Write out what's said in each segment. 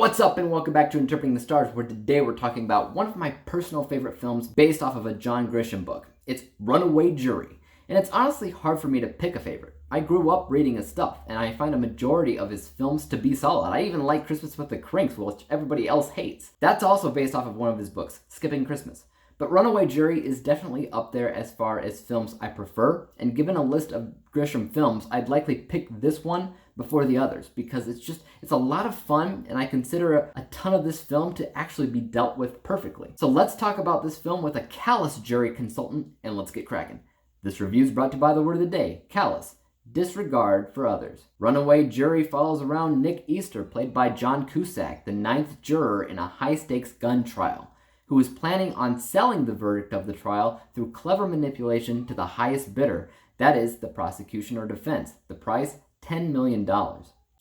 What's up and welcome back to Interpreting the Stars, where today we're talking about one of my personal favorite films based off of a John Grisham book. It's Runaway Jury, and it's honestly hard for me to pick a favorite. I grew up reading his stuff, and I find a majority of his films to be solid. I even like Christmas with the Cranks, which everybody else hates. That's also based off of one of his books, Skipping Christmas. But Runaway Jury is definitely up there as far as films I prefer, and given a list of Grisham films, I'd likely pick this one before the others, because it's a lot of fun, and I consider a ton of this film to actually be dealt with perfectly. So let's talk about this film with a callous jury consultant, and let's get cracking. This review is brought to you by the word of the day, callous. Disregard for others. Runaway Jury follows around Nick Easter, played by John Cusack, the 9th juror in a high-stakes gun trial, who is planning on selling the verdict of the trial through clever manipulation to the highest bidder, that is, the prosecution or defense. The price, $10 million.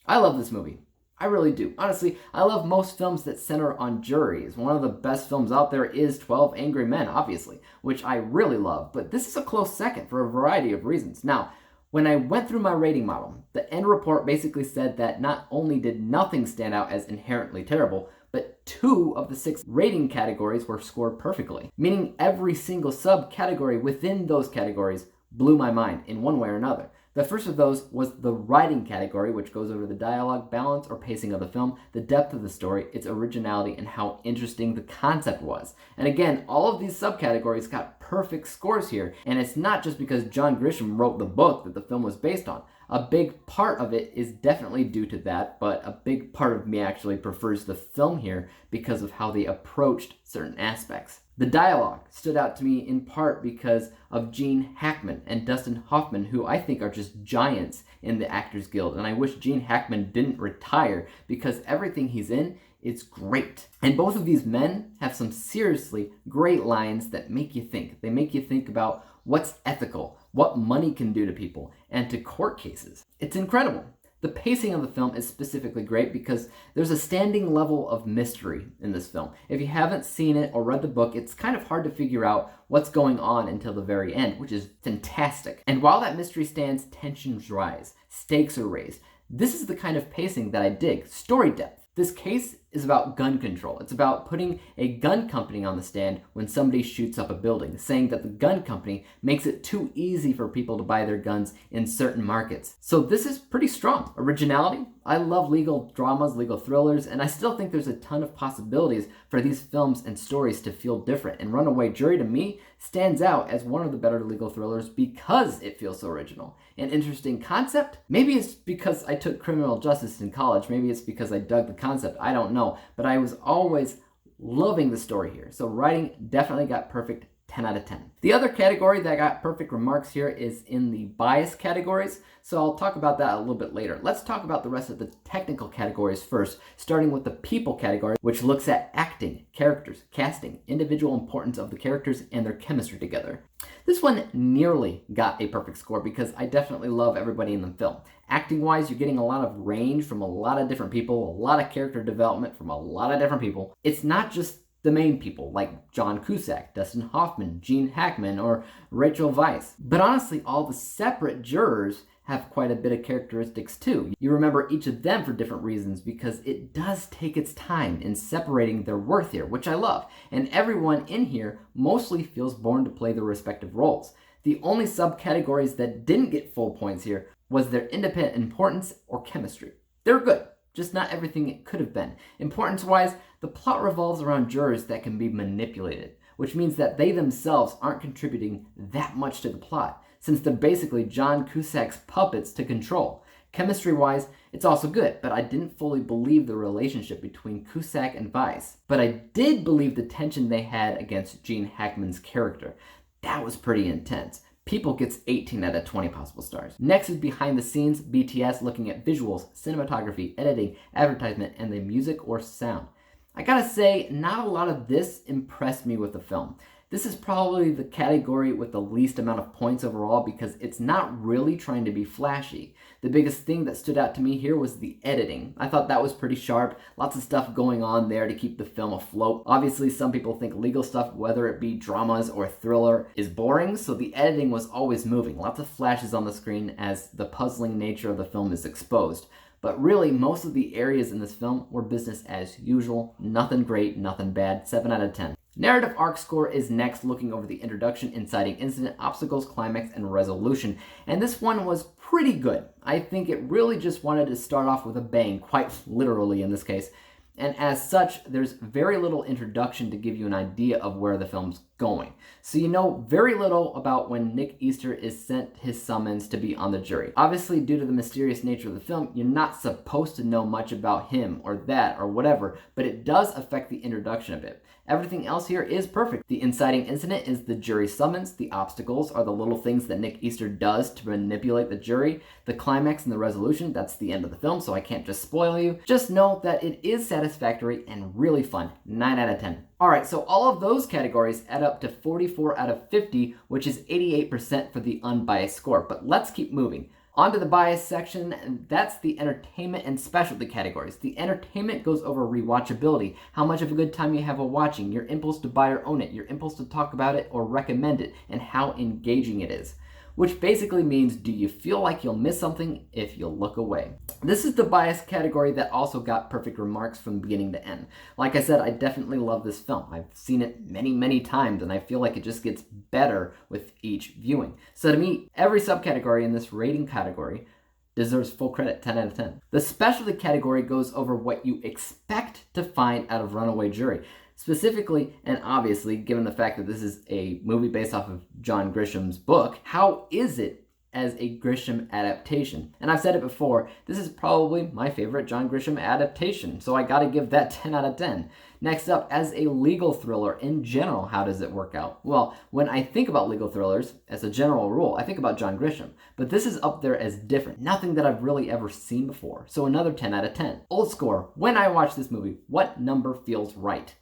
I love this movie. I really do. Honestly, I love most films that center on juries. One of the best films out there is 12 Angry Men, obviously, which I really love, but this is a close second for a variety of reasons. Now, when I went through my rating model, the end report basically said that not only did nothing stand out as inherently terrible, but 2 of the 6 rating categories were scored perfectly, meaning every single subcategory within those categories blew my mind in one way or another. The first of those was the writing category, which goes over the dialogue, balance, or pacing of the film, the depth of the story, its originality, and how interesting the concept was. And again, all of these subcategories got perfect scores here, and it's not just because John Grisham wrote the book that the film was based on. A big part of it is definitely due to that, but a big part of me actually prefers the film here because of how they approached certain aspects. The dialogue stood out to me in part because of Gene Hackman and Dustin Hoffman, who I think are just giants in the Actors Guild, and I wish Gene Hackman didn't retire because everything he's in is great. And both of these men have some seriously great lines that make you think. They make you think about what's ethical, what money can do to people, and to court cases. It's incredible. The pacing of the film is specifically great because there's a standing level of mystery in this film. If you haven't seen it or read the book, it's kind of hard to figure out what's going on until the very end, which is fantastic. And while that mystery stands, tensions rise, stakes are raised. This is the kind of pacing that I dig, story depth. This case is about gun control. It's about putting a gun company on the stand when somebody shoots up a building, saying that the gun company makes it too easy for people to buy their guns in certain markets. So this is pretty strong. Originality. I love legal dramas, legal thrillers, and I still think there's a ton of possibilities for these films and stories to feel different. And Runaway Jury, to me, stands out as one of the better legal thrillers because it feels so original. An interesting concept? Maybe it's because I took criminal justice in college. Maybe it's because I dug the concept. I don't know. But I was always loving the story here. So writing definitely got perfect, 10 out of 10. The other category that got perfect remarks here is in the bias categories. So I'll talk about that a little bit later. Let's talk about the rest of the technical categories first, starting with the people category, which looks at acting, characters, casting, individual importance of the characters, and their chemistry together. This one nearly got a perfect score because I definitely love everybody in the film. Acting-wise, you're getting a lot of range from a lot of different people, a lot of character development from a lot of different people. It's not just the main people like John Cusack, Dustin Hoffman, Gene Hackman, or Rachel Weisz. But honestly, all the separate jurors have quite a bit of characteristics too. You remember each of them for different reasons because it does take its time in separating their worth here, which I love. And everyone in here mostly feels born to play their respective roles. The only subcategories that didn't get full points here was their independent importance or chemistry. They're good, just not everything it could have been. Importance-wise, the plot revolves around jurors that can be manipulated, which means that they themselves aren't contributing that much to the plot, since they're basically John Cusack's puppets to control. Chemistry-wise, it's also good, but I didn't fully believe the relationship between Cusack and Weisz. But I did believe the tension they had against Gene Hackman's character. That was pretty intense. People gets 18 out of 20 possible stars. Next is behind the scenes, BTS, looking at visuals, cinematography, editing, advertisement, and the music or sound. I gotta say, not a lot of this impressed me with the film. This is probably the category with the least amount of points overall because it's not really trying to be flashy. The biggest thing that stood out to me here was the editing. I thought that was pretty sharp. Lots of stuff going on there to keep the film afloat. Obviously, some people think legal stuff, whether it be dramas or thriller, is boring, so the editing was always moving. Lots of flashes on the screen as the puzzling nature of the film is exposed. But really, most of the areas in this film were business as usual. Nothing great, nothing bad. 7 out of 10. Narrative arc score is next, looking over the introduction, inciting incident, obstacles, climax, and resolution. And this one was pretty good. I think it really just wanted to start off with a bang, quite literally in this case. And as such, there's very little introduction to give you an idea of where the film's going. So you know very little about when Nick Easter is sent his summons to be on the jury. Obviously, due to the mysterious nature of the film, you're not supposed to know much about him or that or whatever, but it does affect the introduction a bit. Everything else here is perfect. The inciting incident is the jury summons. The obstacles are the little things that Nick Easter does to manipulate the jury. The climax and the resolution, that's the end of the film, so I can't just spoil you. Just know that it is satisfactory and really fun. 9 out of 10. Alright, so all of those categories add up to 44 out of 50, which is 88% for the unbiased score. But let's keep moving. On to the bias section, and that's the entertainment and specialty categories. The entertainment goes over rewatchability, how much of a good time you have while watching, your impulse to buy or own it, your impulse to talk about it or recommend it, and how engaging it is. Which basically means, do you feel like you'll miss something if you look away? This is the bias category that also got perfect remarks from beginning to end. Like I said, I definitely love this film. I've seen it many times, and I feel like it just gets better with each viewing. So to me, every subcategory in this rating category deserves full credit, 10 out of 10. The specialty category goes over what you expect to find out of Runaway Jury. Specifically, and obviously, given the fact that this is a movie based off of John Grisham's book, how is it as a Grisham adaptation? And I've said it before, this is probably my favorite John Grisham adaptation, so I gotta give that 10 out of 10. Next up, as a legal thriller in general, how does it work out? Well, when I think about legal thrillers, as a general rule, I think about John Grisham, but this is up there as different. Nothing that I've really ever seen before, so another 10 out of 10. Old score, when I watch this movie, what number feels right?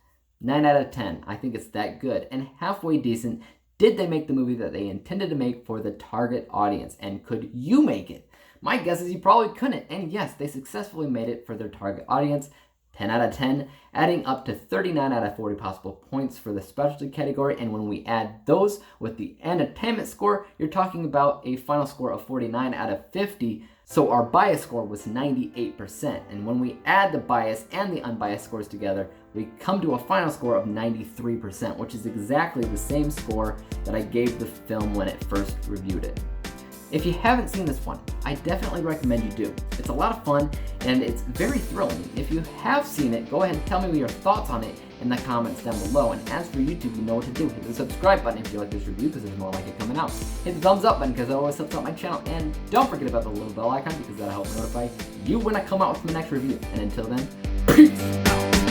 9 out of 10. I think it's that good and halfway decent. Did they make the movie that they intended to make for the target audience? And could you make it? My guess is you probably couldn't. And yes, they successfully made it for their target audience. 10 out of 10, adding up to 39 out of 40 possible points for the specialty category. And when we add those with the entertainment score, you're talking about a final score of 49 out of 50. So our bias score was 98%, and when we add the bias and the unbiased scores together, we come to a final score of 93%, which is exactly the same score that I gave the film when it first reviewed it. If you haven't seen this one, I definitely recommend you do. It's a lot of fun, and it's very thrilling. If you have seen it, go ahead and tell me your thoughts on it in the comments down below. And as for YouTube, you know what to do. Hit the subscribe button if you like this review, because there's more like it coming out. Hit the thumbs up button, because it always helps out my channel. And don't forget about the little bell icon, because that'll help notify you when I come out with my next review. And until then, peace out.